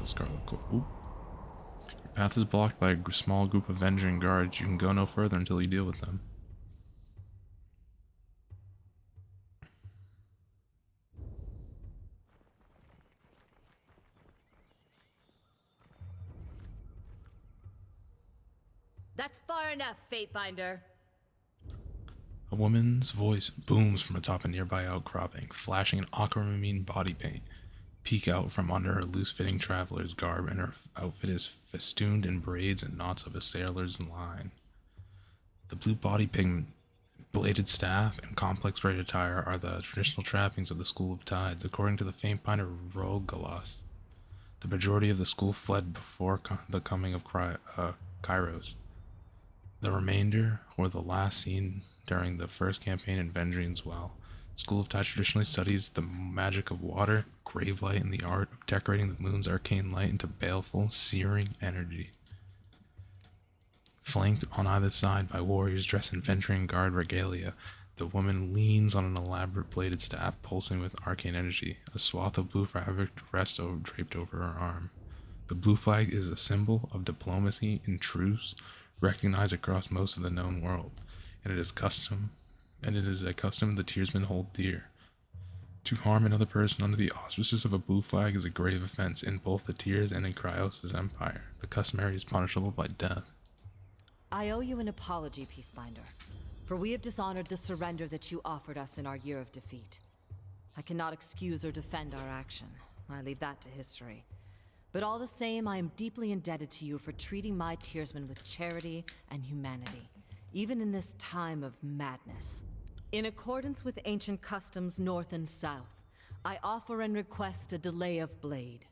the Scarlet Court. Oop. Your path is blocked by a small group of Vengeance guards. You can go no further until you deal with them. That's far enough, Fatebinder. A woman's voice booms from atop a nearby outcropping, flashing an aquamarine body paint. Peek out from under her loose-fitting traveler's garb, and her outfit is festooned in braids and knots of a sailor's line. The blue body paint, bladed staff, and complex braid attire are the traditional trappings of the School of Tides, according to the Fatebinder Rogalos. The majority of the school fled before the coming of Kairos. The remainder were the last seen during the first campaign in Vendrian's Well. The School of Tide traditionally studies the magic of water, grave light, and the art of decorating the moon's arcane light into baleful, searing energy. Flanked on either side by warriors dressed in Vendrian guard regalia, the woman leans on an elaborate bladed staff pulsing with arcane energy. A swath of blue fabric rests draped over her arm. The blue flag is a symbol of diplomacy and truce, recognized across most of the known world, and it is a custom the Tearsmen hold dear. To harm another person under the auspices of a blue flag is a grave offense in both the Tears and in Kryos' empire. The customary is punishable by death. I owe you an apology, Peacebinder, for we have dishonored the surrender that you offered us in our year of defeat. I cannot excuse or defend our action. I leave that to history. But all the same, I am deeply indebted to you for treating my Tearsmen with charity and humanity, even in this time of madness. In accordance with ancient customs north and south, I offer and request a delay of blade.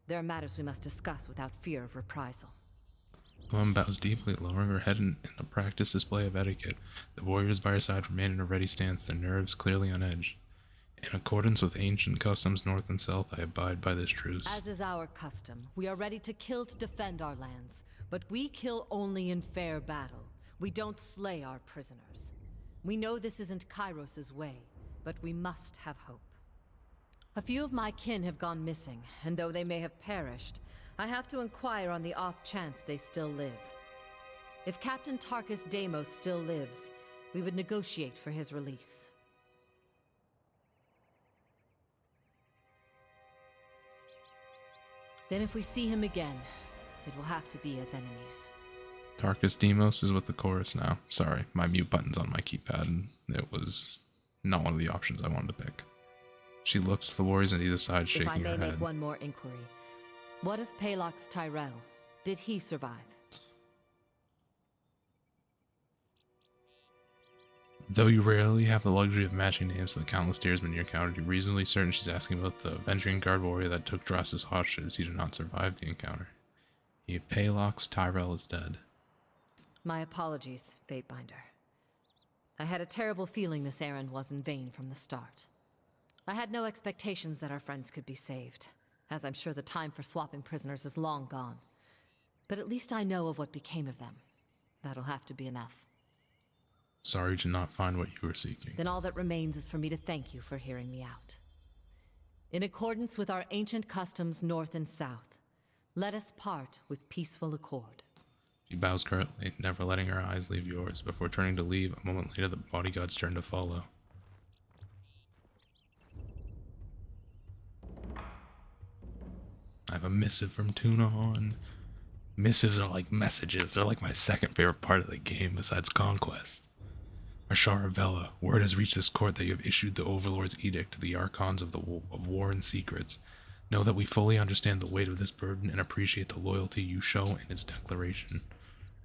There are matters we must discuss without fear of reprisal. The woman bows deeply, lowering her head in a practiced display of etiquette. The warriors by her side remain in a ready stance, their nerves clearly on edge. In accordance with ancient customs north and south, I abide by this truce. As is our custom, we are ready to kill to defend our lands, but we kill only in fair battle. We don't slay our prisoners. We know this isn't Kairos' way, but we must have hope. A few of my kin have gone missing, and though they may have perished, I have to inquire on the off chance they still live. If Captain Tarkus Deimos still lives, we would negotiate for his release. Then if we see him again, it will have to be as enemies. Tarkus Deimos is with the chorus now. Sorry, my mute button's on my keypad, and it was not one of the options I wanted to pick. She looks at the warriors on either side, shaking her head. If I may make one more inquiry. What of Palox Tyrell? Did he survive? Though you rarely have the luxury of matching names to the countless Tearsmen you encountered, you're reasonably certain she's asking about the Vendrian guard warrior that took Drassus hostage. He did not survive the encounter. Palox Tyrell is dead. My apologies, Fatebinder. I had a terrible feeling this errand was in vain from the start. I had no expectations that our friends could be saved, as I'm sure the time for swapping prisoners is long gone. But at least I know of what became of them. That'll have to be enough. Sorry to not find what you were seeking. Then all that remains is for me to thank you for hearing me out. In accordance with our ancient customs north and south, let us part with peaceful accord. She bows curtly, never letting her eyes leave yours. Before turning to leave, a moment later the bodyguards turn to follow. I have a missive from Tunon. Missives are like messages. They're like my second favorite part of the game besides Conquest. Archara Vela, word has reached this court that you have issued the Overlord's edict to the Archons of War and Secrets. Know that we fully understand the weight of this burden and appreciate the loyalty you show in its declaration.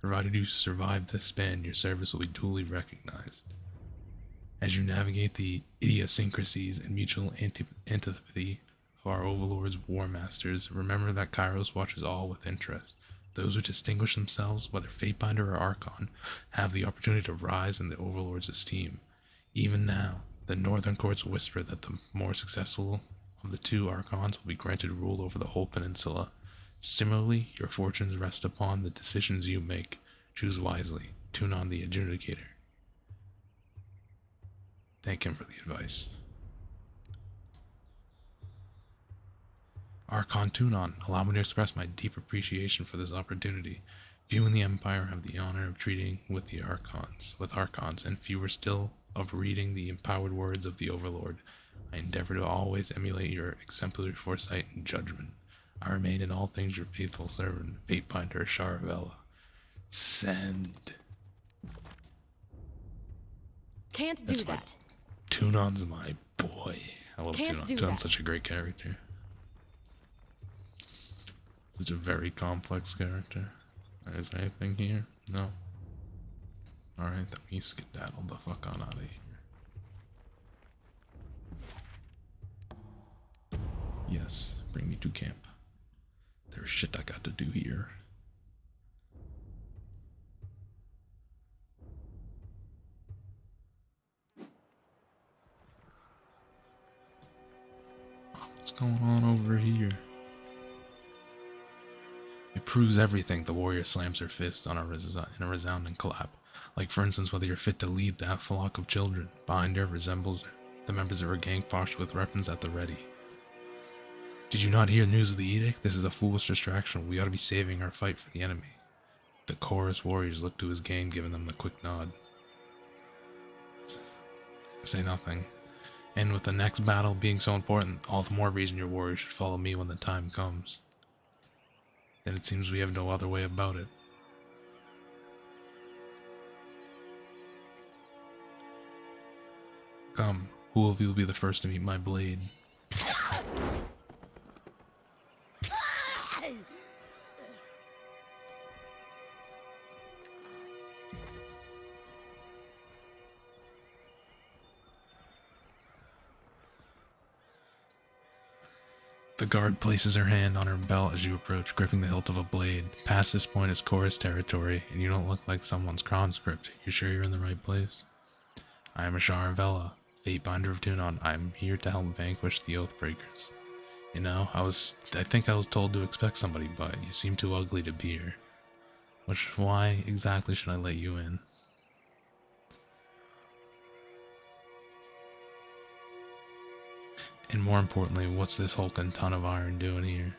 Provided you survive this span, your service will be duly recognized. As you navigate the idiosyncrasies and mutual antipathy of our Overlord's War Masters, remember that Kairos watches all with interest. Those who distinguish themselves, whether Fatebinder or Archon, have the opportunity to rise in the Overlord's esteem. Even now, the Northern Courts whisper that the more successful of the two Archons will be granted rule over the whole peninsula. Similarly, your fortunes rest upon the decisions you make. Choose wisely. Tune on the adjudicator. Thank him for the advice. Archon Tunon, allow me to express my deep appreciation for this opportunity. Few in the Empire have the honor of treating with Archons, and fewer still of reading the empowered words of the Overlord. I endeavor to always emulate your exemplary foresight and judgment. I remain in all things your faithful servant, Fatebinder ArcharaArchara. Send. Can't do that. Tunon's my boy. I love Can't Tunon. do Tunon's that. such a great character. Such a very complex character. Is there anything here? No. Alright, then we skedaddle the fuck on out of here. Yes, bring me to camp. There's shit I got to do here. What's going on over here? It proves everything. The warrior slams her fist on in a resounding clap. Like, for instance, whether you're fit to lead that flock of children. Behind her resembles the members of her gang posture with weapons at the ready. Did you not hear news of the edict? This is a foolish distraction. We ought to be saving our fight for the enemy. The chorus warriors look to his gang, giving them the quick nod. Say nothing. And with the next battle being so important, all the more reason your warriors should follow me when the time comes. Then it seems we have no other way about it. Come, who of you will be the first to meet my blade? The guard places her hand on her belt as you approach, gripping the hilt of a blade. Past this point is chorus territory, and you don't look like someone's conscript. You sure you're in the right place? I am ArcharaArchara, Fatebinder of Tunon. I'm here to help vanquish the Oathbreakers. You know, I think I was told to expect somebody, but you seem too ugly to be here. Why exactly should I let you in? And more importantly, what's this hulking ton of iron doing here?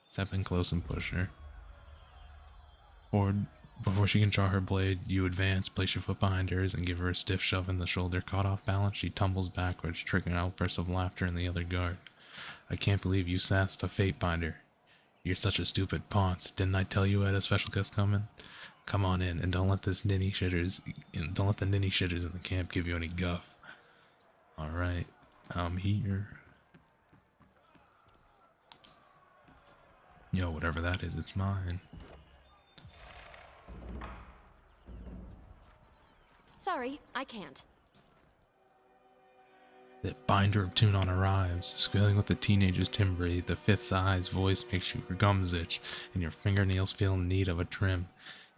Step in close and push her. Or, before she can draw her blade, you advance, place your foot behind hers, and give her a stiff shove in the shoulder. Caught off balance, she tumbles backwards, triggering outbursts of laughter in the other guard. I can't believe you sassed the Fatebinder. You're such a stupid ponce. Didn't I tell you I had a special guest coming? Come on in, and don't let the ninny shitters in the camp give you any guff. Alright, I'm here. Yo, whatever that is, it's mine. Sorry, I can't. The binder of Tunon arrives, squealing with the teenager's timbre. The fifth eye's voice makes your gums itch, and your fingernails feel in need of a trim.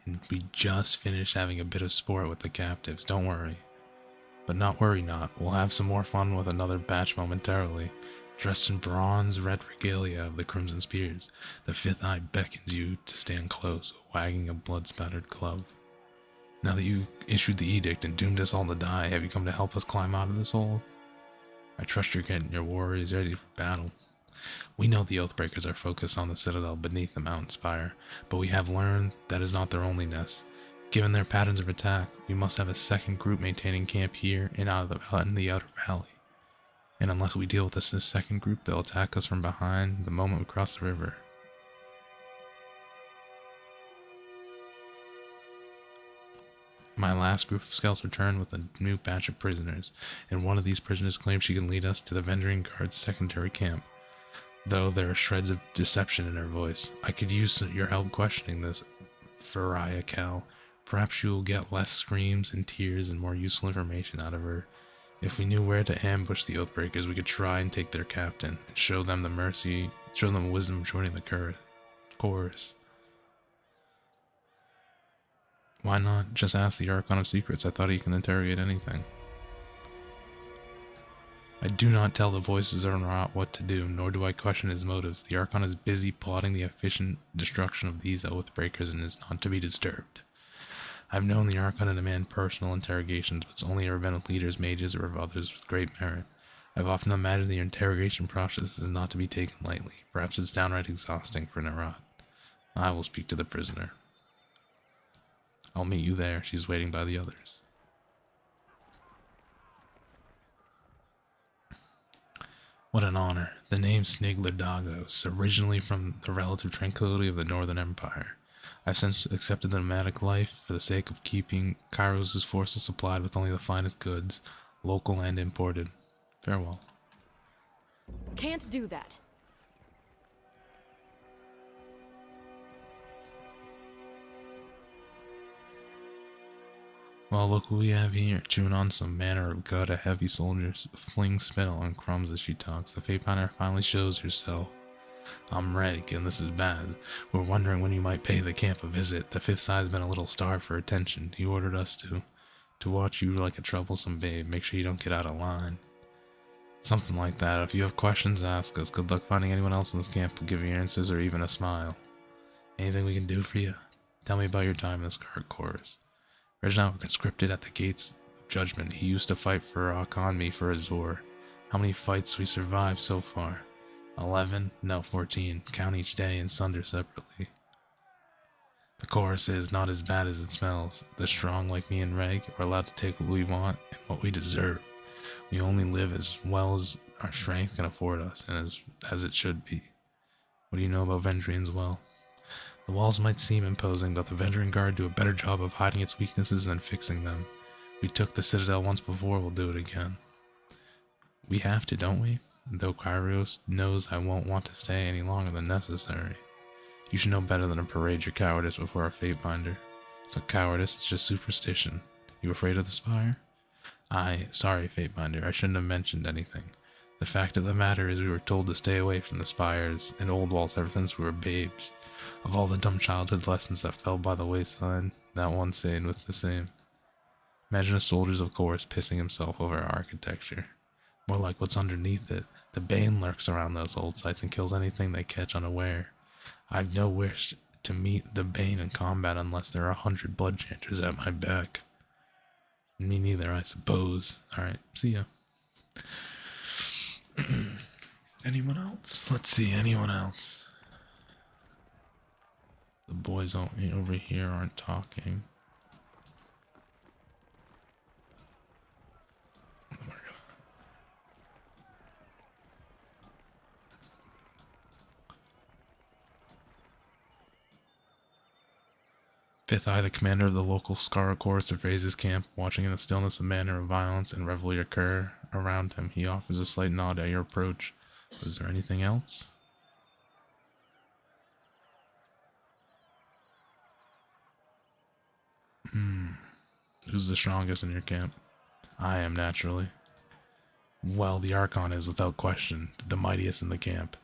And we just finished having a bit of sport with the captives, don't worry. But not worry not, we'll have some more fun with another batch momentarily. Dressed in bronze red regalia of the Crimson Spears, the fifth eye beckons you to stand close, wagging a blood-spattered club. Now that you've issued the edict and doomed us all to die, have you come to help us climb out of this hole? I trust you're getting your warriors ready for battle. We know the Oathbreakers are focused on the citadel beneath the mountain spire, but we have learned that is not their only nest. Given their patterns of attack, we must have a second group maintaining camp here and out of in the outer valley. And unless we deal with this second group, they'll attack us from behind the moment we cross the river. My last group of scouts returned with a new batch of prisoners, and one of these prisoners claims she can lead us to the Vendering Guard's secondary camp. Though there are shreds of deception in her voice, I could use your help questioning this Pariah Cal. Perhaps you will get less screams and tears and more useful information out of her. If we knew where to ambush the Oathbreakers, we could try and take their captain, and show them wisdom of joining the chorus. Why not just ask the Archon of Secrets? I thought he can interrogate anything. I do not tell the voices of Rot what to do, nor do I question his motives. The Archon is busy plotting the efficient destruction of these Oathbreakers and is not to be disturbed. I've known the Archon to demand personal interrogations, but it's only ever been with leaders, mages, or with others with great merit. I've often imagined the interrogation process is not to be taken lightly. Perhaps it's downright exhausting for Nerat. I will speak to the prisoner. I'll meet you there. She's waiting by the others. What an honor. The name Snigler Dagos, originally from the relative tranquility of the Northern Empire. I've since accepted the nomadic life for the sake of keeping Kairos' forces supplied with only the finest goods, local and imported. Farewell. Can't do that. Well, look what we have here. Chewing on some manner of gut, a heavy soldier flings spittle and crumbs as she talks. The Fate Finder finally shows herself. I'm Reg, and this is Baz. We're wondering when you might pay the camp a visit. The Fifth Side's been a little starved for attention. He ordered us to watch you like a troublesome babe. Make sure you don't get out of line. Something like that. If you have questions, ask us. Good luck finding anyone else in this camp who'll give you answers or even a smile. Anything we can do for you? Tell me about your time in the Scarlet Chorus. Reginald conscripted at the gates of judgment. He used to fight for Akonmi for Azor. How many fights we survived so far? 11? No, 14. Count each day and sunder separately. The chorus is not as bad as it smells. The strong like me and Reg are allowed to take what we want and what we deserve. We only live as well as our strength can afford us, and as it should be. What do you know about Vendrian's well? The walls might seem imposing, but the Vendrian Guard do a better job of hiding its weaknesses than fixing them. We took the Citadel once before, we'll do it again. We have to, don't we? Though Kairos knows I won't want to stay any longer than necessary. You should know better than to parade your cowardice before our Fate Finder. It's not cowardice, it's just superstition. You afraid of the Spire? Sorry, Fate Finder, I shouldn't have mentioned anything. The fact of the matter is we were told to stay away from the spires and old walls ever since we were babes. Of all the dumb childhood lessons that fell by the wayside, that one stayed with the same. Imagine a soldier's of course pissing himself over our architecture. More like what's underneath it. The Bane lurks around those old sites and kills anything they catch unaware. I've no wish to meet the Bane in combat unless there are 100 blood chanters at my back. Me neither, I suppose. Alright, see ya. Anyone else? Let's see, anyone else? The boys over here aren't talking. Fifth Eye, the commander of the local Scar Corps, surveys his camp, watching in the stillness a manner of violence and revelry occur around him. He offers a slight nod at your approach. Was there anything else? Who's the strongest in your camp? I am, naturally. Well, the Archon is, without question, the mightiest in the camp.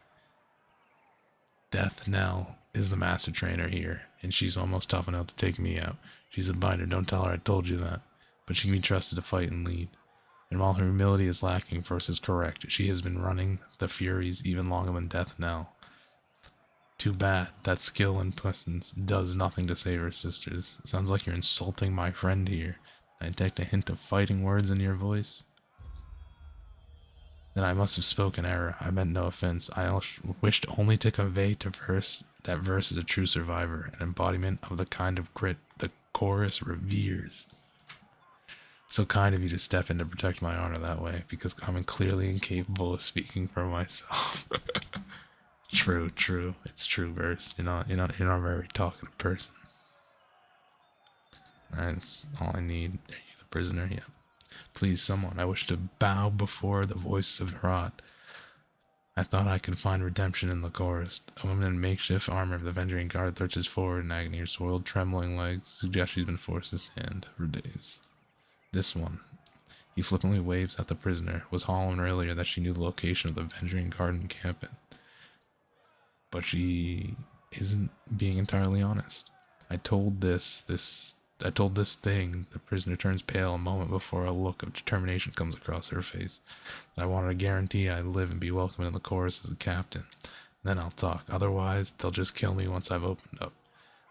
Death Nell is the master trainer here, and she's almost tough enough to take me out. She's a binder, don't tell her I told you that. But she can be trusted to fight and lead. And while her humility is lacking, First is correct. She has been running the Furies even longer than Death Nell. Too bad that skill and presence does nothing to save her sisters. Sounds like you're insulting my friend here. I detect a hint of fighting words in your voice. Then I must have spoken error. I meant no offense. I wished only to convey to Verse that Verse is a true survivor, an embodiment of the kind of grit the chorus reveres. So kind of you to step in to protect my honor that way, because I'm clearly incapable of speaking for myself. True. It's true, Verse. You're not a very talkative person. That's all I need. Are you the prisoner? Yeah. Please, someone. I wish to bow before the voice of Nerat. I thought I could find redemption in the chorus. A woman in makeshift armor of the Vendrian Guard lurches forward in agony, her soiled, trembling legs suggest she's been forced to stand for days. This one. He flippantly waves at the prisoner. Was hollering earlier that she knew the location of the Vendrian Guard encampment. But she isn't being entirely honest. I told this thing. The prisoner turns pale a moment before a look of determination comes across her face. I wanted to guarantee I'd live and be welcome in the chorus as a captain. Then I'll talk. Otherwise, they'll just kill me once I've opened up.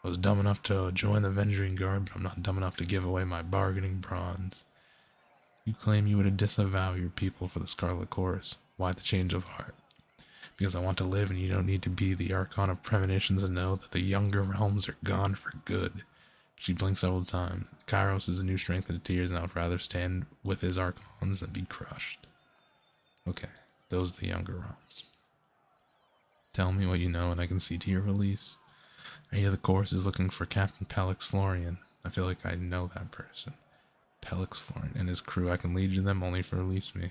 I was dumb enough to join the Avenging Guard, but I'm not dumb enough to give away my bargaining bronze. You claim you would disavow your people for the Scarlet Chorus. Why the change of heart? Because I want to live and you don't need to be the Archon of Premonitions and know that the younger realms are gone for good. She blinks several times. Kairos is the new strength in the tears and I would rather stand with his Archons than be crushed. Okay, those are the younger realms. Tell me what you know and I can see to your release. I hear the chorus is looking for Captain Pelix Florian. I feel like I know that person. Pelix Florian and his crew. I can lead you to them only if you release me.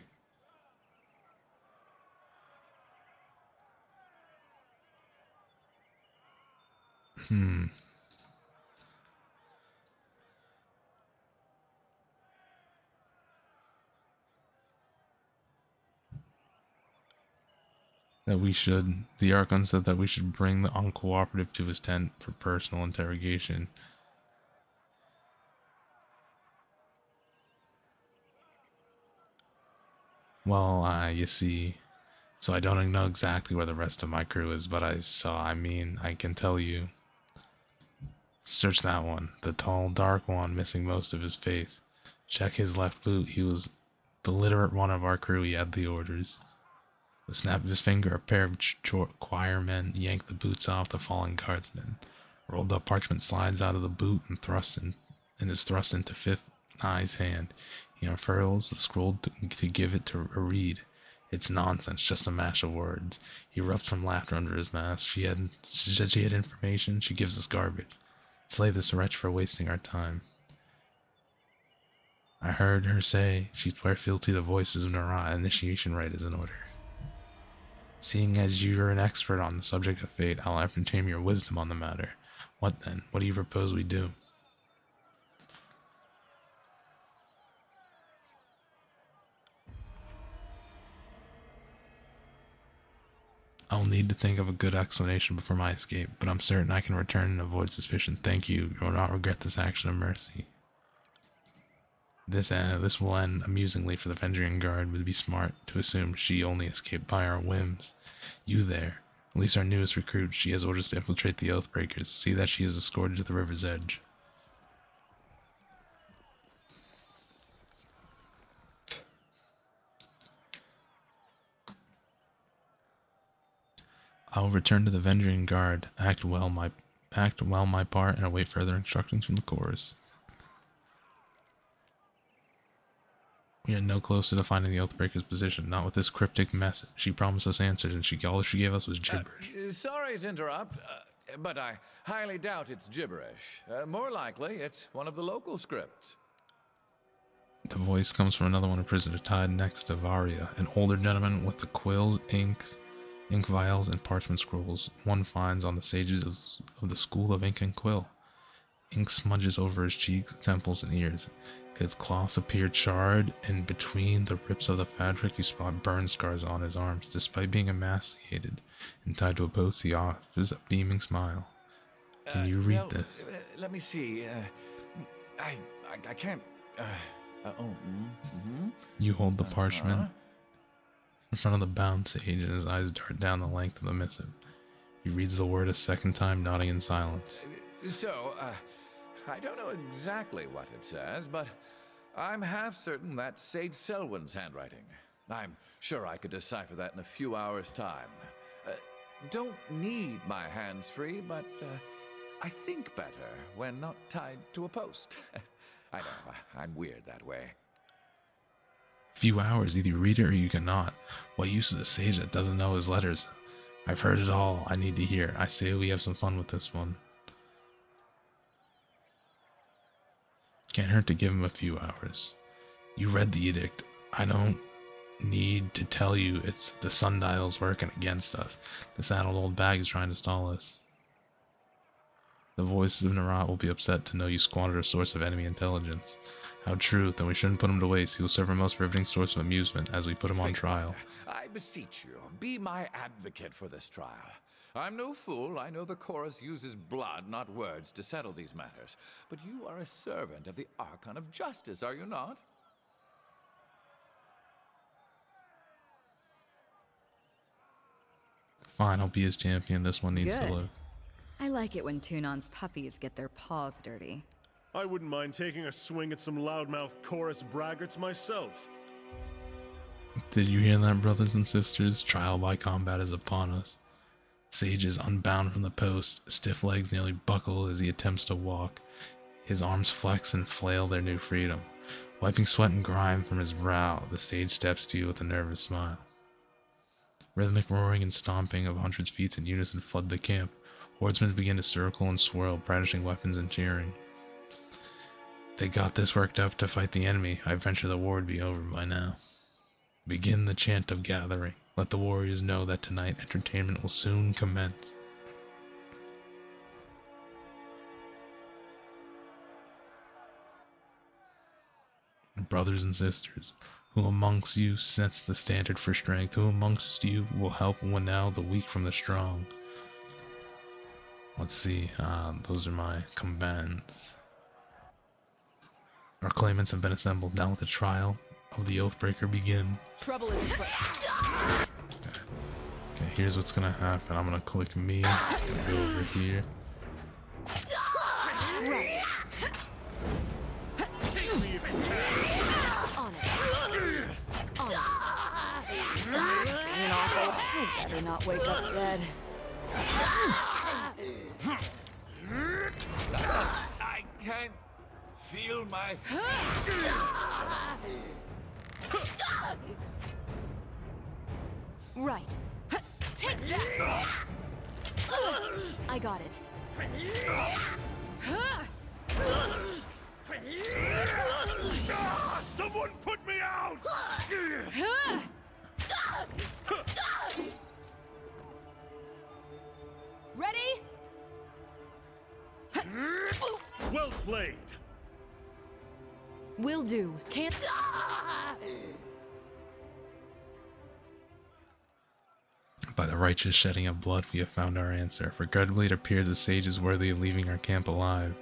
The Archon said that we should bring the uncooperative to his tent for personal interrogation. Well, you see, so I don't know exactly where the rest of my crew is, but I can tell you. Search that one, the tall, dark one, missing most of his face. Check his left boot, he was the literate one of our crew, he had the orders. The snap of his finger, a pair of choirmen yanked the boots off the fallen guardsman. Rolled up parchment slides out of the boot and is thrust into Fifth Eye's hand. He unfurls the scroll to give it to a read. It's nonsense, just a mash of words. He erupts from laughter under his mask. She said she had information. She gives us garbage. Slay this wretch for wasting our time. I heard her say she swear fealty to the voices of Nara. Initiation rite is in order. Seeing as you're an expert on the subject of fate, I'll entertain your wisdom on the matter. What then? What do you propose we do? I'll need to think of a good explanation before my escape, but I'm certain I can return and avoid suspicion. Thank you. You will not regret this action of mercy. This will end amusingly for the Avenging Guard. It would be smart to assume she only escaped by our whims. You there, at least our newest recruit, she has orders to infiltrate the Oathbreakers. See that she is escorted to the river's edge. I will return to the Avenging Guard, act well my part, and await further instructions from the chorus. We are no closer to finding the Oathbreaker's position, not with this cryptic message. She promised us answers, and all she gave us was gibberish. Sorry to interrupt, but I highly doubt it's gibberish. More likely, it's one of the local scripts. The voice comes from another one of prisoners tied next to Varia, an older gentleman with the quills, ink vials, and parchment scrolls one finds on the sages of the School of Ink and Quill. Ink smudges over his cheeks, temples, and ears. His cloths appear charred, and between the rips of the fabric you spot burn scars on his arms. Despite being emaciated and tied to a post, he offers a beaming smile. Can you read this? Let me see. I can't. You hold the parchment in front of the bound sage, and his eyes dart down the length of the missive. He reads the word a second time, nodding in silence. So, I don't know exactly what it says, but I'm half certain that's Sage Selwyn's handwriting. I'm sure I could decipher that in a few hours' time. Don't need my hands free, but I think better when not tied to a post. I know, I'm weird that way. Few hours, either you read it or you cannot. What use is a sage that doesn't know his letters? I've heard it all I need to hear. I say we have some fun with this one. Can't hurt to give him a few hours. You read the edict. I don't need to tell you it's the sundials working against us. The saddled old bag is trying to stall us. The voices of Narat will be upset to know you squandered a source of enemy intelligence. How true, then we shouldn't put him to waste. He will serve a most riveting source of amusement as we put him on trial. I beseech you, be my advocate for this trial. I'm no fool. I know the chorus uses blood, not words, to settle these matters. But you are a servant of the Archon of Justice, are you not? Fine, I'll be his champion. This one needs to live. I like it when Tunon's puppies get their paws dirty. I wouldn't mind taking a swing at some loudmouth chorus braggarts myself. Did you hear that, brothers and sisters? Trial by combat is upon us. Sage is unbound from the post, stiff legs nearly buckle as he attempts to walk. His arms flex and flail their new freedom. Wiping sweat and grime from his brow, the Sage steps to you with a nervous smile. Rhythmic roaring and stomping of hundreds of feet in unison flood the camp. Horsemen begin to circle and swirl, brandishing weapons and cheering. They got this worked up to fight the enemy. I venture the war would be over by now. Begin the chant of gathering. Let the warriors know that tonight entertainment will soon commence. Brothers and sisters, who amongst you sets the standard for strength? Who amongst you will help win out the weak from the strong? Let's see, those are my commands. Our claimants have been assembled. Now let the trial of the Oathbreaker begin. Trouble is afoot. Okay, here's what's gonna happen. I'm gonna click me and go over here. Right. On it. On it. Singing awful. I better not wake up dead. I can't feel my... Right. Take that! I got it. Someone put me out! Ready? Well played. Will do. Can't... By the righteous shedding of blood, we have found our answer. Regrettably, it appears the Sage is worthy of leaving our camp alive.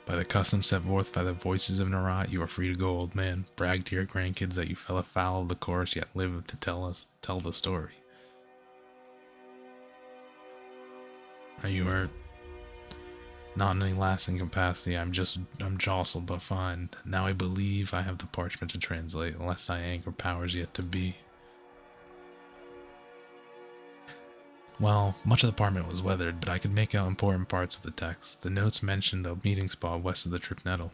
By the custom set forth by the voices of Narat, you are free to go, old man. Brag to your grandkids that you fell afoul of the chorus, yet live to tell the story. Are you hurt? Not in any lasting capacity. I'm jostled, but fine. Now I believe I have the parchment to translate, unless I anchor powers yet to be. Well, much of the parchment was weathered, but I could make out important parts of the text. The notes mentioned a meeting spot west of the Trip Nettle.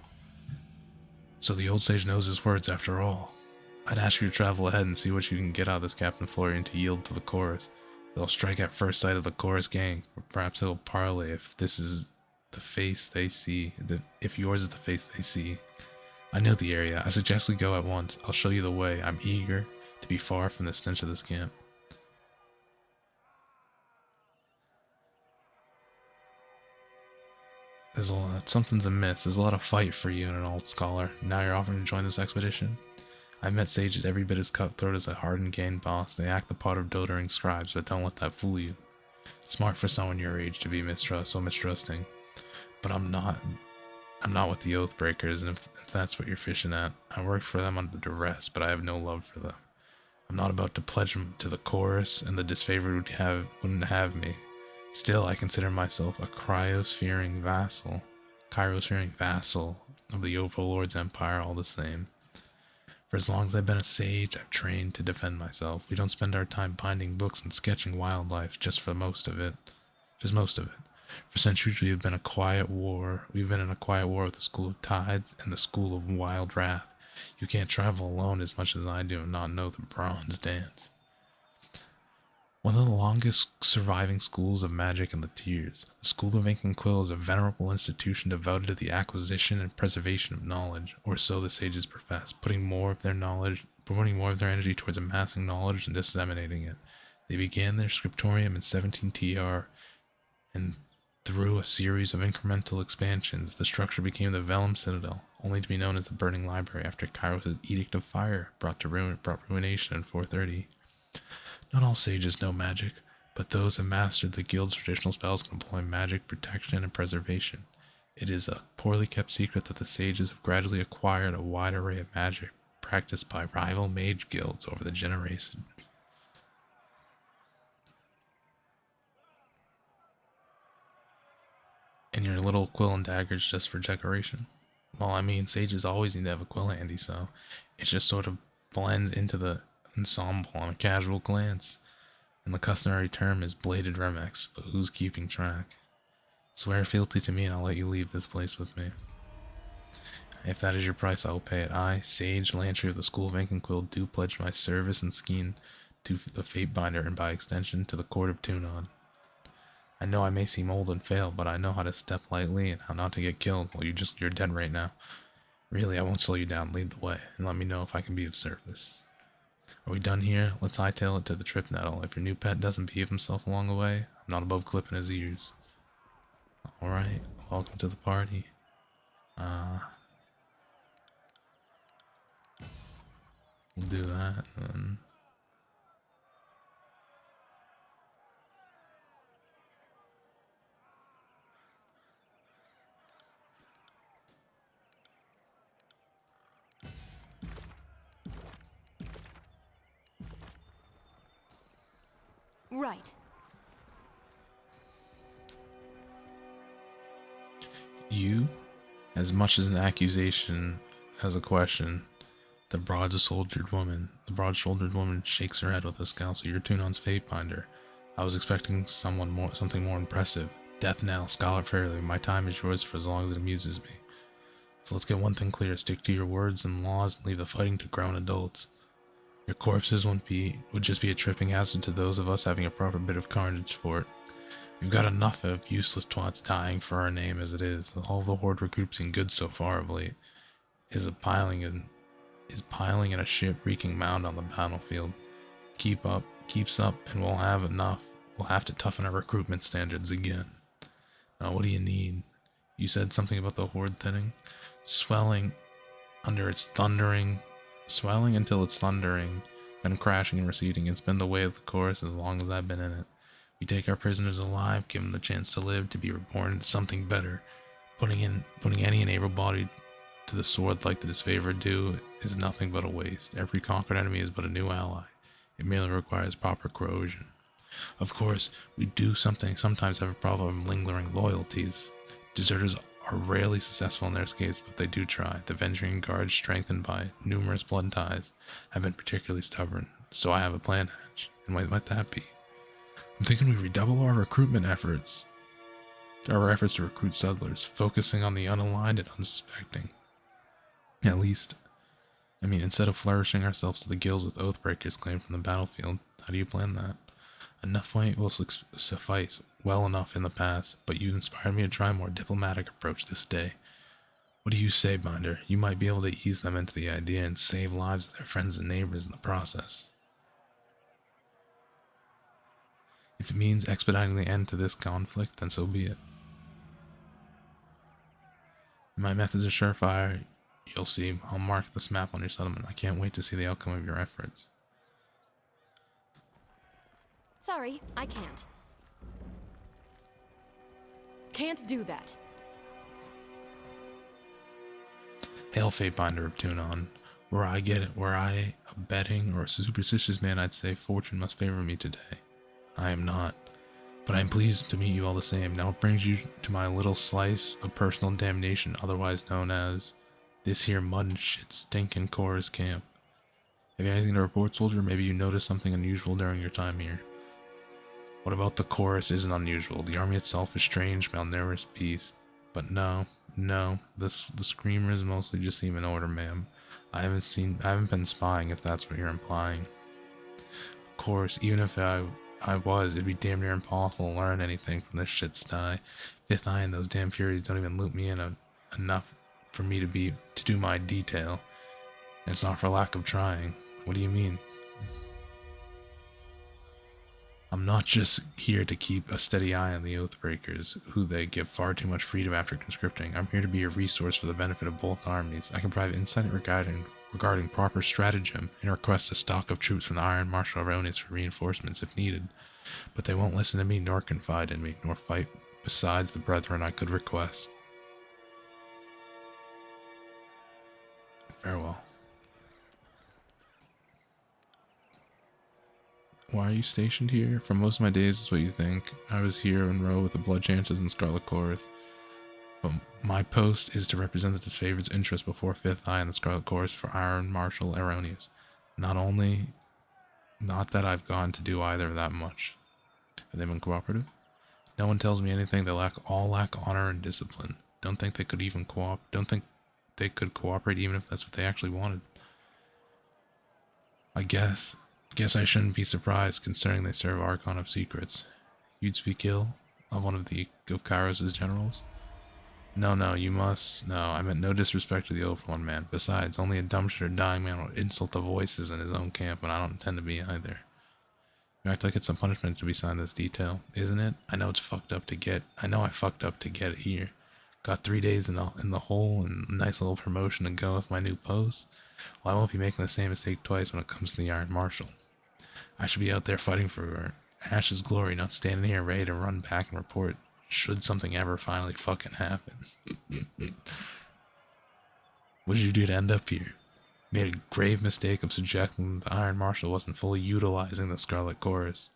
So the old sage knows his words after all. I'd ask you to travel ahead and see what you can get out of this Captain Florian to yield to the chorus. They'll strike at first sight of the chorus gang, or perhaps they'll parley if this is the face they see, if yours is the face they see. I know the area. I suggest we go at once. I'll show you the way. I'm eager to be far from the stench of this camp. There's a lot, something's amiss. There's a lot of fight for you and an old scholar. Now you're offering to join this expedition? I've met sages every bit as cutthroat as a hardened gained boss. They act the part of doddering scribes, but don't let that fool you. Smart for someone your age to be so mistrusting. But I'm not with the Oathbreakers, and if that's what you're fishing at, I work for them under duress, but I have no love for them. I'm not about to pledge them to the chorus, and the disfavored wouldn't have me. Still, I consider myself a Kairos-fearing vassal of the Overlord's empire all the same. For as long as I've been a sage, I've trained to defend myself. We don't spend our time binding books and sketching wildlife, just most of it. For centuries we've been in a quiet war with the School of Tides and the School of Wild Wrath. You can't travel alone as much as I do and not know the bronze dance. One of the longest surviving schools of magic in the tiers, the School of Ink and Quill is a venerable institution devoted to the acquisition and preservation of knowledge, or so the sages profess, putting more of their energy towards amassing knowledge and disseminating it. They began their scriptorium in 17 TR, and through a series of incremental expansions, the structure became the Vellum Citadel, only to be known as the Burning Library after Kairos' Edict of Fire brought ruination in 430. Not all sages know magic, but those who have mastered the guild's traditional spells can employ magic, protection, and preservation. It is a poorly kept secret that the sages have gradually acquired a wide array of magic practiced by rival mage guilds over the generations. And your little quill and dagger's just for decoration? Well, I mean, sages always need to have a quill handy, so it just sort of blends into the ensemble on a casual glance. And the customary term is bladed remex, but who's keeping track? Swear fealty to me and I'll let you leave this place with me. If that is your price, I will pay it. I, Sage, Lantry of the School of Ink and Quill, do pledge my service and skein to the Fatebinder and by extension to the Court of Tunon. I know I may seem old and fail, but I know how to step lightly and how not to get killed. Well, you're dead right now. Really, I won't slow you down. Lead the way, and let me know if I can be of service. Are we done here? Let's hightail it to the Trip Nettle. If your new pet doesn't behave himself along the way, I'm not above clipping his ears. Alright, welcome to the party. We'll do that, and then... Right. You, as much as an accusation as a question, the broad-shouldered woman shakes her head with a scowl. So you're Tunon's Fatebinder. I was expecting something more impressive. Death knell, Scarlet fairly. My time is yours for as long as it amuses me. So let's get one thing clear: stick to your words and laws, and leave the fighting to grown adults. Your corpses would just be a tripping hazard to those of us having a proper bit of carnage for it. We've got enough of useless twats dying for our name as it is. All the horde recruits seem good so far of late. Is piling in a ship-wreaking mound on the battlefield. Keeps up, and we'll have enough. We'll have to toughen our recruitment standards again. Now, what do you need? You said something about the horde thinning? Swelling until it's thundering, then crashing and receding. It's been the way of the chorus as long as I've been in it. We take our prisoners alive, give them the chance to live, to be reborn into something better. Putting any and able-bodied to the sword like the disfavored do is nothing but a waste. Every conquered enemy is but a new ally. It merely requires proper corrosion. Of course, we do sometimes have a problem lingering loyalties. Deserters are rarely successful in their escapes, but they do try. The venturing guards, strengthened by numerous blood ties, have been particularly stubborn. So I have a plan, Hatch. And what might that be? I'm thinking we redouble our recruitment efforts. Our efforts to recruit settlers, focusing on the unaligned and unsuspecting. At least, instead of flourishing ourselves to the gills with oathbreakers claimed from the battlefield. How do you plan that? Enough fight will suffice, well enough in the past, but you've inspired me to try a more diplomatic approach this day. What do you say, Binder? You might be able to ease them into the idea and save lives of their friends and neighbors in the process. If it means expediting the end to this conflict, then so be it. My methods are surefire. You'll see. I'll mark this map on your settlement. I can't wait to see the outcome of your efforts. Sorry, I can't. Can't do that. Hail, Fatebinder of Tunon. Were I a betting or a superstitious man, I'd say fortune must favor me today. I am not, but I am pleased to meet you all the same. Now it brings you to my little slice of personal damnation, otherwise known as this here mud and shit stinking chorus camp. Have you anything to report, soldier? Maybe you noticed something unusual during your time here. What about the chorus isn't unusual. The army itself is strange, malnourished beast. But no, the screamers mostly just seem in order, ma'am. I haven't been spying, if that's what you're implying. Of course, even if I was, it'd be damn near impossible to learn anything from this shit sty. Fifth Eye and those damn Furies don't even loop me in enough for me to do my detail. And it's not for lack of trying. What do you mean? I'm not just here to keep a steady eye on the Oathbreakers, who they give far too much freedom after conscripting. I'm here to be a resource for the benefit of both armies. I can provide insight regarding proper stratagem and request a stock of troops from the Iron Marshal Aronis for reinforcements if needed. But they won't listen to me, nor confide in me, nor fight besides the brethren I could request. Farewell. Why are you stationed here? For most of my days is what you think. I was here in row with the Blood Chances and Scarlet Chorus. But my post is to represent the disfavored's interest before Fifth Eye and the Scarlet Chorus for Iron Marshal Erroneous. Not that I've gone to do either that much. Have they been cooperative? No one tells me anything. They all lack honor and discipline. Don't think they could cooperate even if that's what they actually wanted. I guess I shouldn't be surprised considering they serve Archon of Secrets. You'd speak ill of one of Kairos' generals? No, you must. No, I meant no disrespect to the Overlord man. Besides, only a dumbshit or dying man would insult the voices in his own camp, and I don't intend to be either. You act like it's a punishment to be signed this detail, isn't it? I know I fucked up to get it here. Got 3 days in the hole and a nice little promotion to go with my new post. Well, I won't be making the same mistake twice when it comes to the Iron Marshal. I should be out there fighting for Ash's glory, not standing here ready to run back and report should something ever finally fucking happen. What did you do to end up here? Made a grave mistake of suggesting the Iron Marshal wasn't fully utilizing the Scarlet Chorus.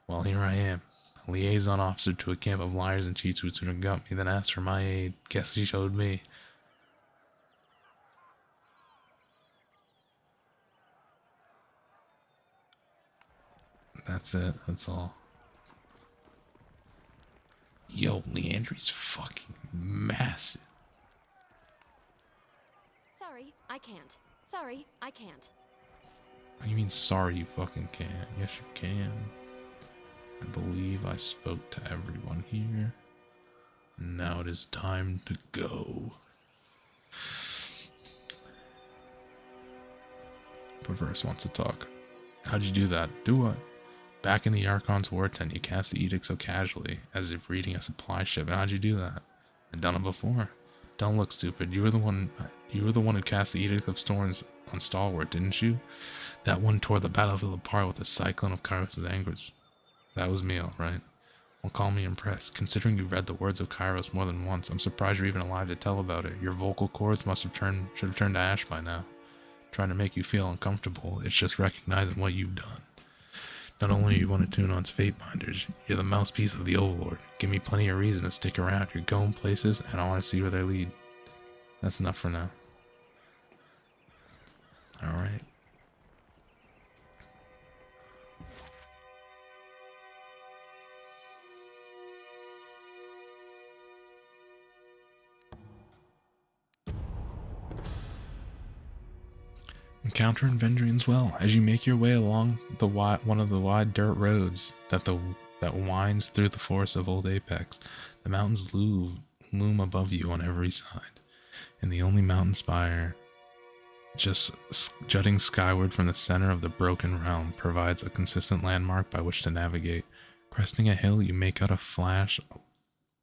Well, here I am, a liaison officer to a camp of liars and cheats who'd sooner gut me than ask for my aid. Guess he showed me. That's it, that's all. Yo, Leandry's fucking massive. Sorry, I can't. Sorry, I can't. What do you mean, sorry you fucking can't? Yes, you can. I believe I spoke to everyone here. Now it is time to go. Perverse wants to talk. How'd you do that? Do what? Back in the Archon's war tent, you cast the edict so casually, as if reading a supply ship. And how'd you do that? I've done it before. Don't look stupid. You were the one who cast the Edict of Storms on Stalwart, didn't you? That one tore the battlefield apart with a cyclone of Kairos' angers. That was me, alright. Well, call me impressed. Considering you've read the words of Kairos more than once, I'm surprised you're even alive to tell about it. Your vocal cords should have turned to ash by now. Trying to make you feel uncomfortable, it's just recognizing what you've done. Not only are you one of Tunon's fate binders, you're the mouthpiece of the Overlord. Give me plenty of reason to stick around. You're going places, and I want to see where they lead. That's enough for now. Alright. Encounter Vendrian's Well. As you make your way along one of the wide dirt roads that winds through the forest of Old Apex, the mountains loom above you on every side, and the only mountain spire just jutting skyward from the center of the broken realm provides a consistent landmark by which to navigate. Cresting a hill, you make out a flash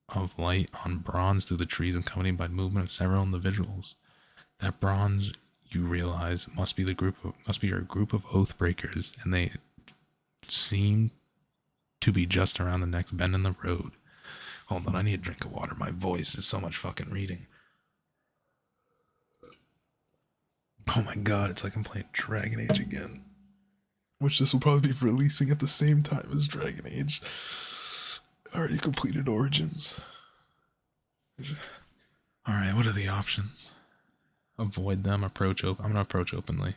of light on bronze through the trees, accompanied by movement of several individuals. That bronze, you realize, must be your group of Oathbreakers, and they seem to be just around the next bend in the road. Hold on, I need a drink of water. My voice is so much fucking reading. Oh my god, it's like I'm playing Dragon Age again. Which this will probably be releasing at the same time as Dragon Age. I already completed Origins. Alright, what are the options? Avoid them, I'm gonna approach openly.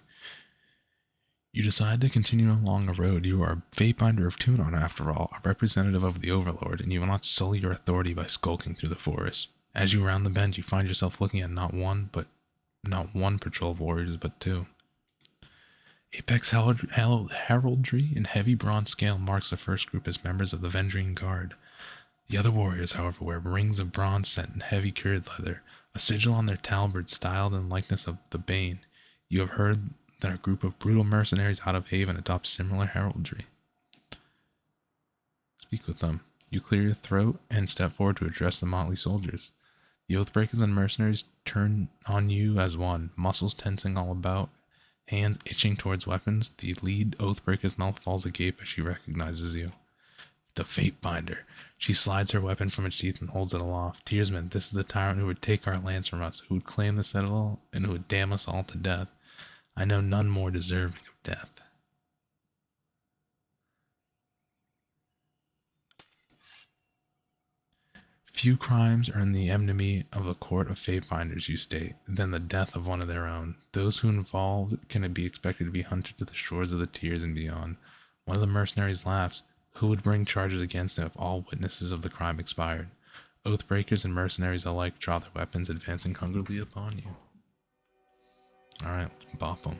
You decide to continue along a road. You are a Fatebinder of Tunon, after all, a representative of the Overlord, and you will not sully your authority by skulking through the forest. As you round the bend, you find yourself looking at not one patrol of warriors, but two. Apex heraldry in heavy bronze scale marks the first group as members of the Vendrian Guard. The other warriors, however, wear rings of bronze set in heavy cured leather, a sigil on their tabards styled in likeness of the Bane. You have heard that a group of brutal mercenaries out of Haven adopt similar heraldry. Speak with them. You clear your throat and step forward to address the motley soldiers. The Oathbreakers and mercenaries turn on you as one, muscles tensing all about, hands itching towards weapons. The lead Oathbreaker's mouth falls agape as she recognizes you. The Fatebinder. She slides her weapon from its sheath and holds it aloft. Tearsman, this is the tyrant who would take our lands from us, who would claim the Citadel, and who would damn us all to death. I know none more deserving of death. Few crimes earn the enmity of a court of fate-finders, you state, than the death of one of their own. Those who involved can be expected to be hunted to the shores of the tears and beyond. One of the mercenaries laughs. Who would bring charges against them if all witnesses of the crime expired? Oathbreakers and mercenaries alike draw their weapons, advancing hungrily upon you. Alright, let's bop them.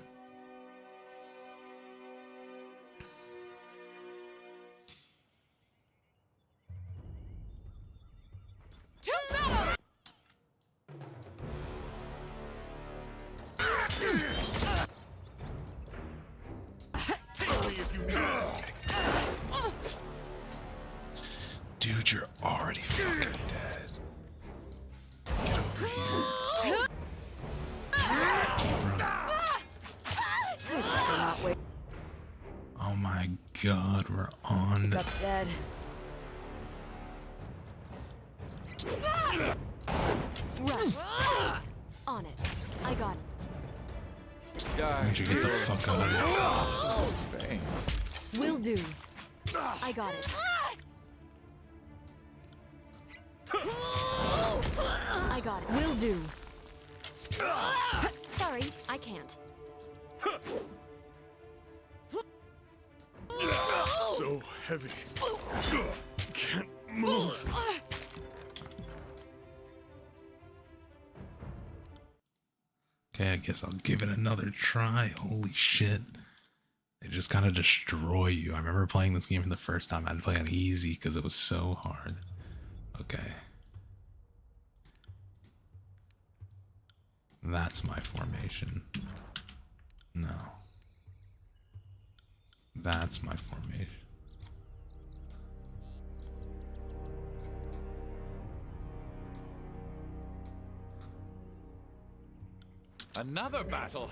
Dude, you're already fucking dead. Get over here. Oh my god, we're on. Up dead. Run. On it. I got it. Why don't you get the fuck out of here? Will do. I got it. I got it. Will do. Sorry, I can't. So heavy. Can't move. Okay, I guess I'll give it another try. Holy shit. They just kind of destroy you. I remember playing this game for the first time. I had to play on easy because it was so hard. Okay. That's my formation. No. That's my formation. Another battle.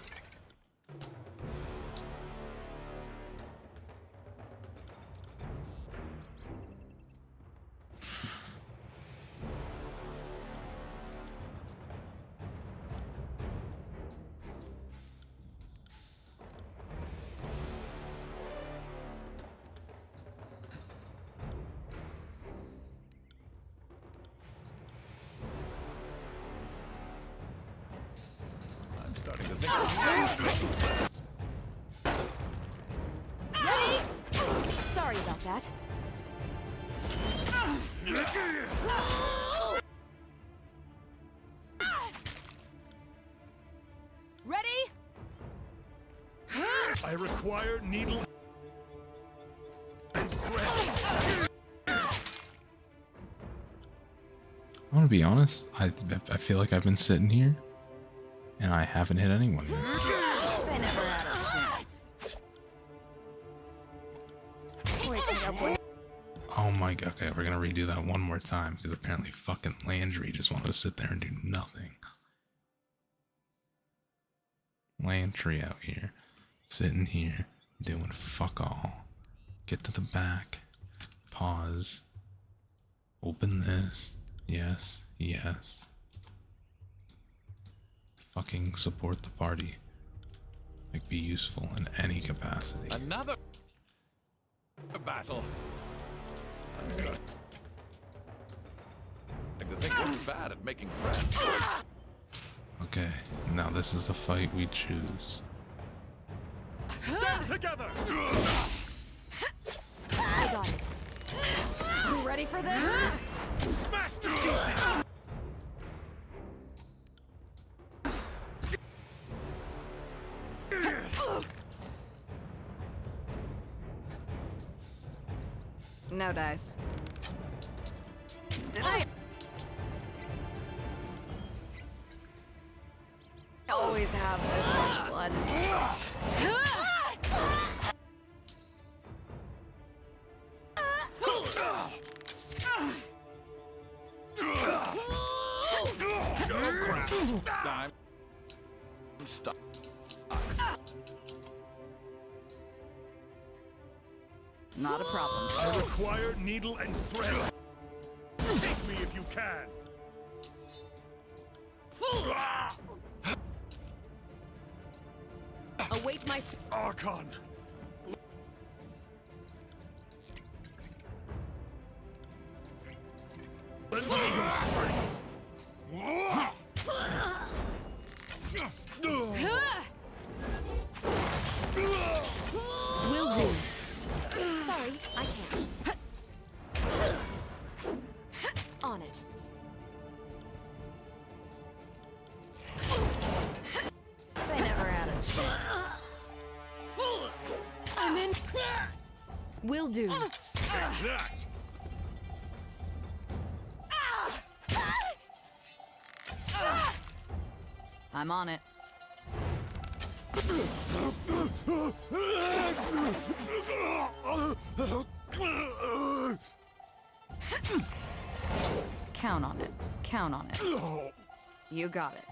I'm starting to think. Ready? Sorry about that. Ready? I require needle and thread. I want to be honest. I feel like I've been sitting here and I haven't hit anyone yet. They never had a chance. Waking up with Oh my god. Okay, we're gonna redo that one more time because apparently fucking Landry just wanted to sit there and do nothing. Landry out here, sitting here, doing fuck all. Get to the back, pause, open this, yes, yes. Fucking support the party. Like, be useful in any capacity. Another battle. I'm starting to think we're bad at making friends. Okay, now this is the fight we choose. Stand together. I got it. You ready for this? Smash to pieces. No dice. Did I always have this much blood? Oh crap! I'm stuck. Not a problem. I require needle and thread. Take me if you can. Await my. Archon. Let me go. Will do. That! I'm on it. Count on it. Count on it. You got it.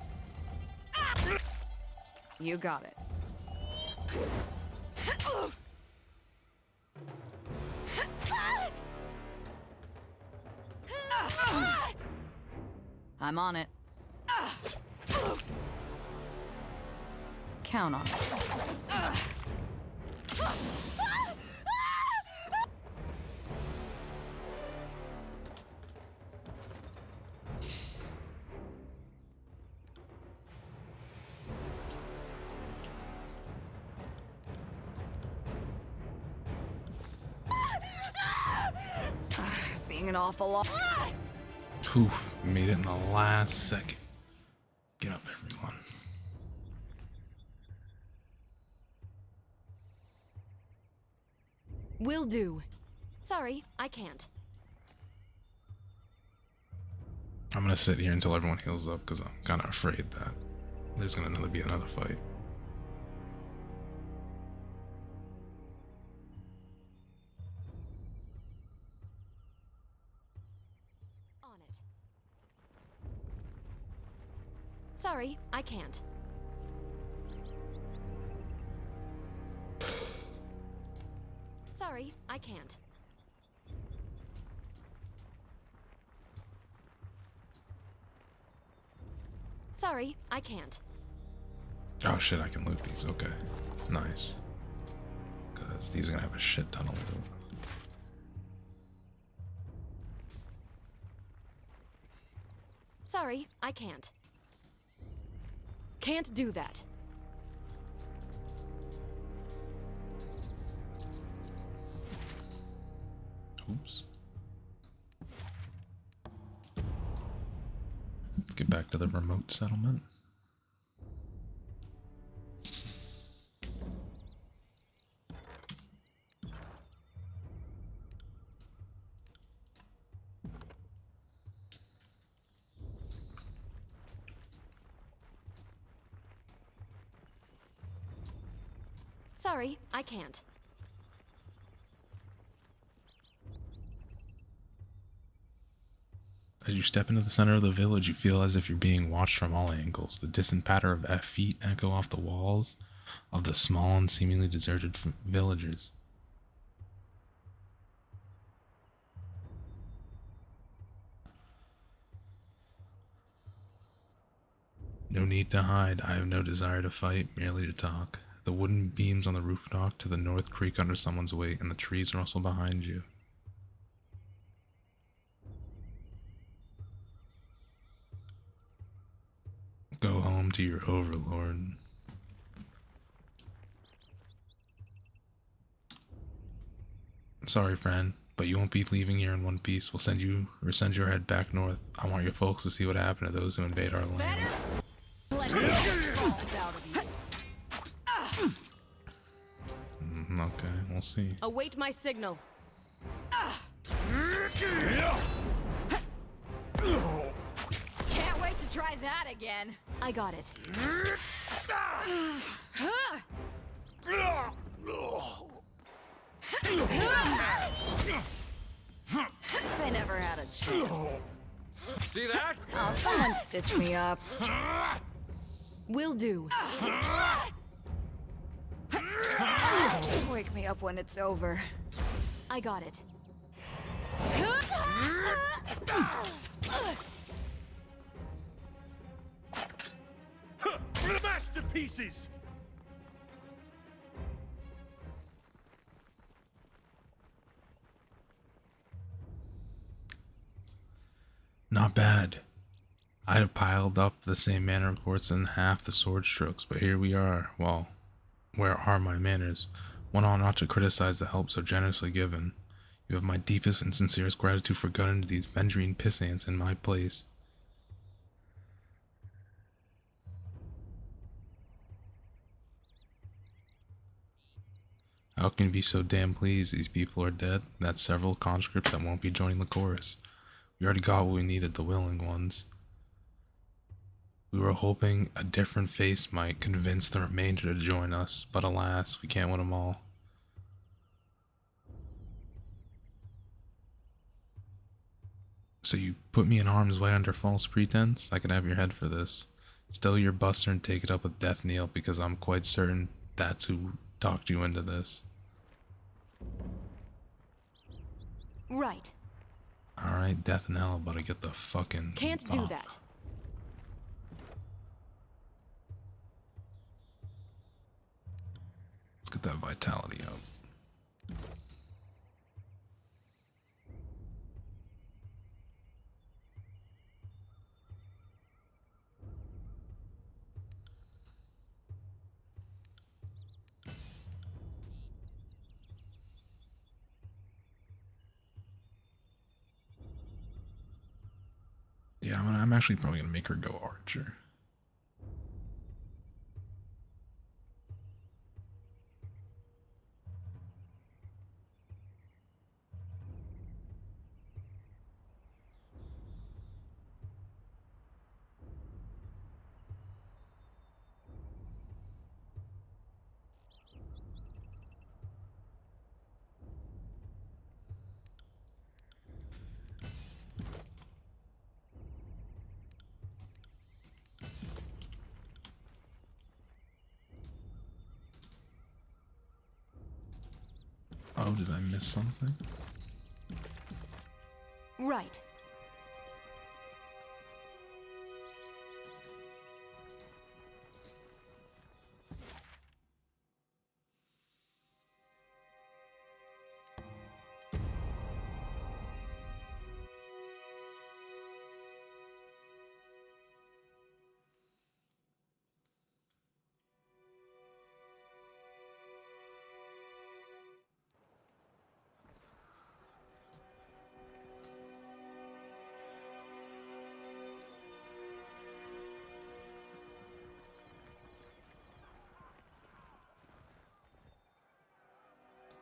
You got it. I'm on it. Count on it. Seeing an awful lot. Oof, made it in the last second. Get up, everyone. Will do. Sorry, I can't. I'm gonna sit here until everyone heals up because I'm kind of afraid that there's gonna be another fight. On it. Sorry, I can't. Sorry, I can't. Sorry, I can't. Oh shit, I can loot these. Okay, nice. Because these are gonna have a shit ton of loot. Sorry, I can't. Can't do that. Oops. Let's get back to the remote settlement. Sorry, I can't. As you step into the center of the village, you feel as if you're being watched from all angles. The distant patter of feet echo off the walls of the small and seemingly deserted villages. No need to hide. I have no desire to fight, merely to talk. The wooden beams on the roof knock to the north creak under someone's weight, and the trees rustle behind you. Go home to your overlord. Sorry, friend, but you won't be leaving here in one piece. We'll send your head back north. I want your folks to see what happened to those who invade our lands. Okay, we'll see. Await my signal. Can't wait to try that again. I got it. I never had a chance. See that? Oh, someone stitch me up. Will do. Wake me up when it's over. I got it. Smash to pieces! Not bad. I'd have piled up the same manner of course in half the sword strokes, but here we are. Well, where are my manners? One ought not to criticize the help so generously given. You have my deepest and sincerest gratitude for gunning to these Vendrine piss ants in my place. How can you be so damn pleased these people are dead? That's several conscripts that won't be joining the chorus. We already got what we needed, the willing ones. We were hoping a different face might convince the remainder to join us, but alas, we can't win them all. So you put me in harm's way under false pretense? I can have your head for this. Stow your buster and take it up with Death Kneel, because I'm quite certain that's who talked you into this. Right. Alright, Death Knell, but I get the fucking Can't do bump. that. Let's get that vitality up. Yeah, I'm actually probably gonna make her go Archer. Oh, did I miss something? Right.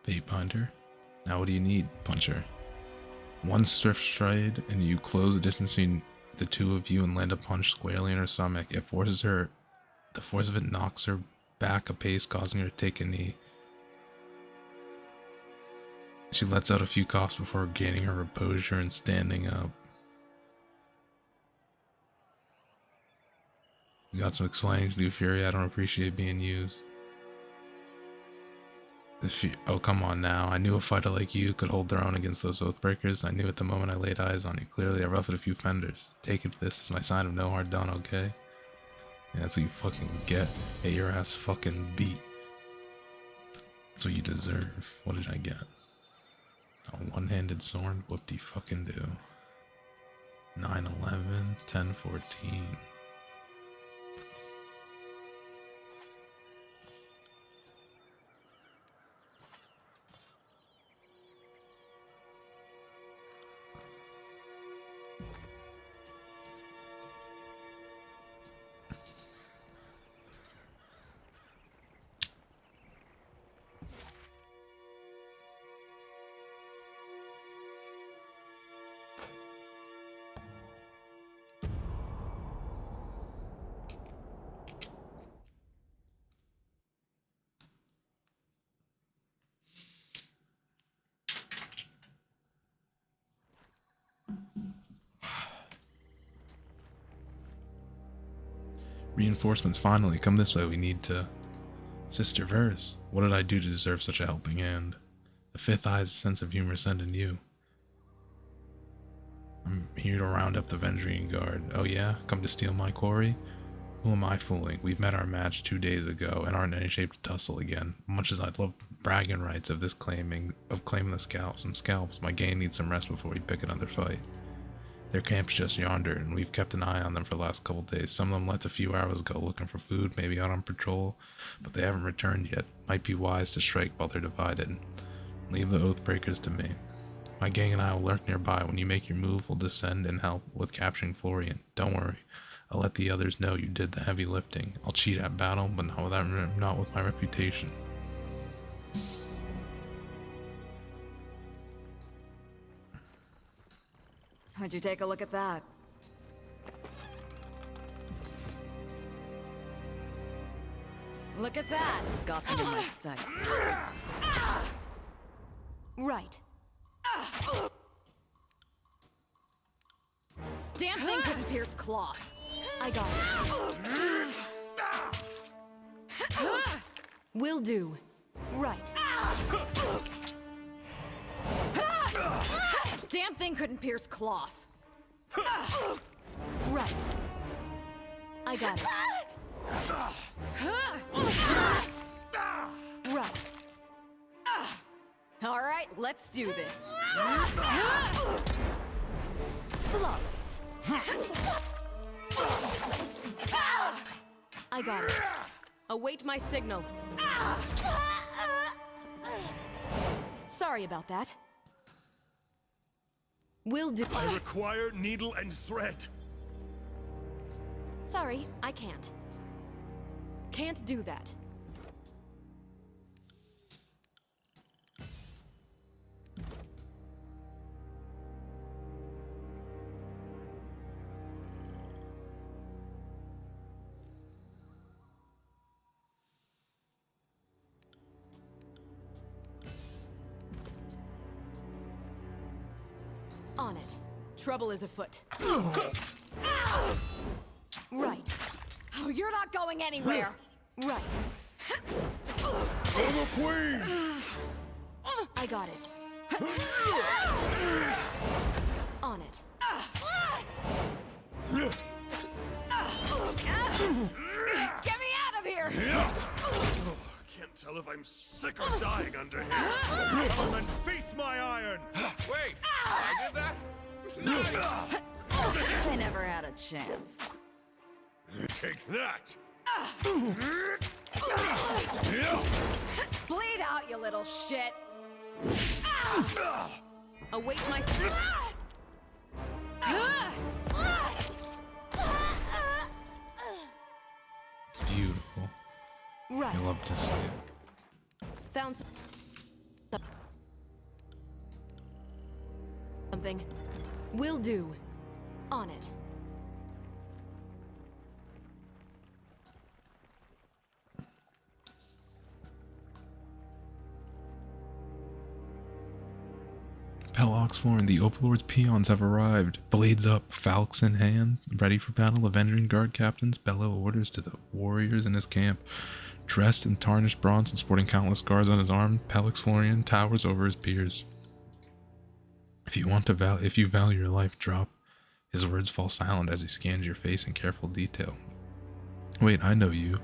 Fate Binder. Now what do you need, Puncher? One swift stride and you close the distance between the two of you and land a punch squarely in her stomach. It forces her, the force of it knocks her back a pace, causing her to take a knee. She lets out a few coughs before gaining her composure and standing up. You got some explaining to do, Fury. I don't appreciate being used. Oh, come on now. I knew a fighter like you could hold their own against those Oathbreakers. I knew it the moment I laid eyes on you. Clearly, I ruffled a few fenders. Take it this as my sign of no hard done, okay? Yeah, that's what you fucking get. Get your ass fucking beat. That's what you deserve. What did I get? A one-handed sword? What do you fucking do? 9-11, 10-14. Reinforcements, finally, come this way, we need to... Sister Verse, what did I do to deserve such a helping hand? The fifth eye is a sense of humor sent in you. I'm here to round up the Vendrian Guard. Oh yeah? Come to steal my quarry? Who am I fooling? We've met our match 2 days ago and aren't in any shape to tussle again. Much as I'd love bragging rights of claiming the scalps, my gang needs some rest before we pick another fight. Their camp's just yonder, and we've kept an eye on them for the last couple days. Some of them left a few hours ago looking for food, maybe out on patrol, but they haven't returned yet. Might be wise to strike while they're divided. Leave the Oathbreakers to me. My gang and I will lurk nearby. When you make your move, we'll descend and help with capturing Florian. Don't worry. I'll let the others know you did the heavy lifting. I'll cheat at battle, but not with my reputation. Would you take a look at that? Look at that! Got them in my sights. Right. Damn thing couldn't pierce cloth. I got it. Will do. Right. Damn thing couldn't pierce cloth. Right. I got it. Right. All right, let's do this. Flawless. I got it. Await my signal. Sorry about that. Will do. I require needle and thread. Sorry, I can't. Can't do that. On it. Trouble is afoot. Right. Oh, you're not going anywhere. Right. For the queen! I got it. On it. Get me out of here! Can't tell if I'm sick or dying under here. Come and face my iron! Wait, I did that? Nice! I never had a chance. Take that! Bleed out, you little shit. Await my Beautiful. Right. I love to see it. Found something. Will do. On it. Peloxflor and the Overlord's peons have arrived. Blades up, falcons in hand, ready for battle. Avenging guard captains bellow orders to the warriors in his camp. Dressed in tarnished bronze and sporting countless scars on his arm, Peloxflorian towers over his peers. If you value your life, drop. His words fall silent as he scans your face in careful detail. Wait, I know you.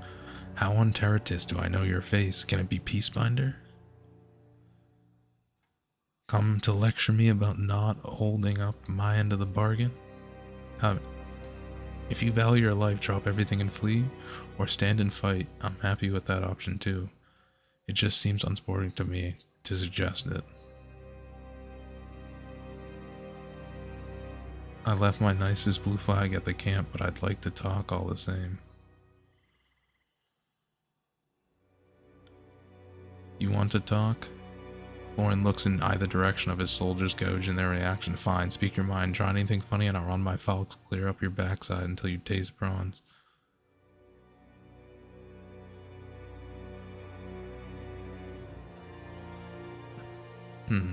How on Terratis do I know your face? Can it be Peacebinder? Come to lecture me about not holding up my end of the bargain? If you value your life, drop everything and flee, or stand and fight. I'm happy with that option too. It just seems unsporting to me to suggest it. I left my nicest blue flag at the camp, but I'd like to talk all the same. You want to talk? Thorin looks in either direction of his soldiers, gauging their reaction. Fine, speak your mind. Try anything funny and I'll run my falcons clear up your backside until you taste bronze. Hmm.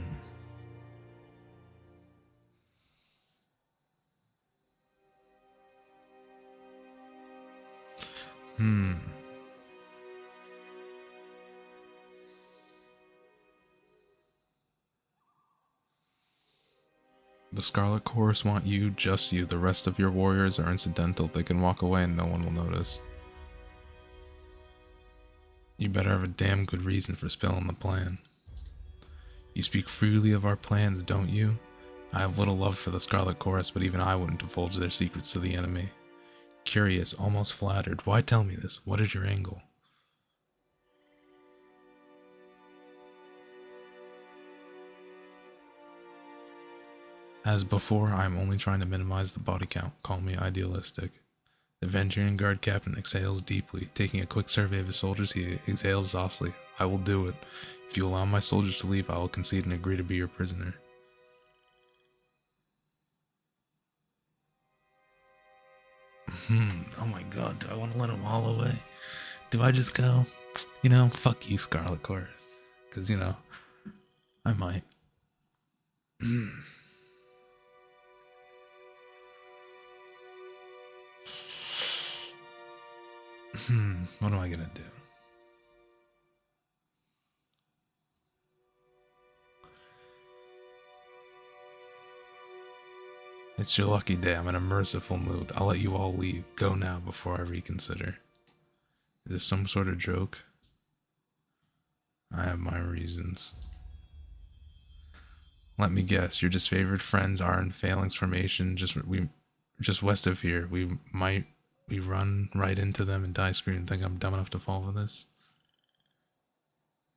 The Scarlet Chorus want you, just you. The rest of your warriors are incidental. They can walk away and no one will notice. You better have a damn good reason for spilling the plan. You speak freely of our plans, don't you? I have little love for the Scarlet Chorus, but even I wouldn't divulge their secrets to the enemy. Curious, almost flattered. Why tell me this? What is your angle? As before, I am only trying to minimize the body count. Call me idealistic. The Avenging Guard captain exhales deeply. Taking a quick survey of his soldiers, he exhales exhaustedly. I will do it. If you allow my soldiers to leave, I will concede and agree to be your prisoner. Oh my god, do I want to let them all away? Do I just go, you know, fuck you, Scarlet Chorus? Because, you know, I might. What am I gonna do? It's your lucky day. I'm in a merciful mood. I'll let you all leave. Go now before I reconsider. Is this some sort of joke? I have my reasons. Let me guess. Your disfavored friends are in Phalanx formation just west of here. We run right into them and die screaming. Think I'm dumb enough to fall for this?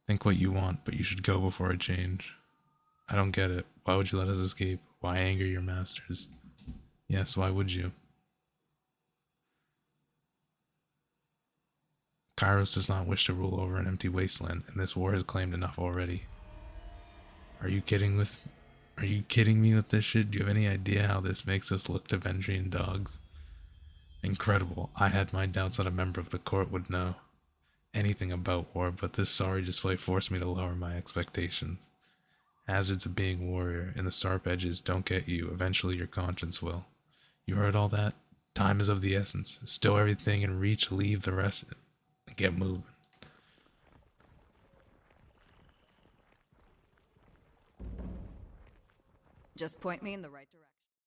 Think what you want, but you should go before I change. I don't get it. Why would you let us escape? Why anger your masters? Yes, why would you? Kairos does not wish to rule over an empty wasteland, and this war has claimed enough already. Are you kidding me with this shit? Do you have any idea how this makes us look to Vendrian dogs? Incredible. I had my doubts that a member of the court would know anything about war, but this sorry display forced me to lower my expectations. Hazards of being a warrior and the sharp edges don't get you. Eventually your conscience will. You heard all that? Time is of the essence. Stow everything in reach, leave the rest, and get moving. Just point me in the right direction.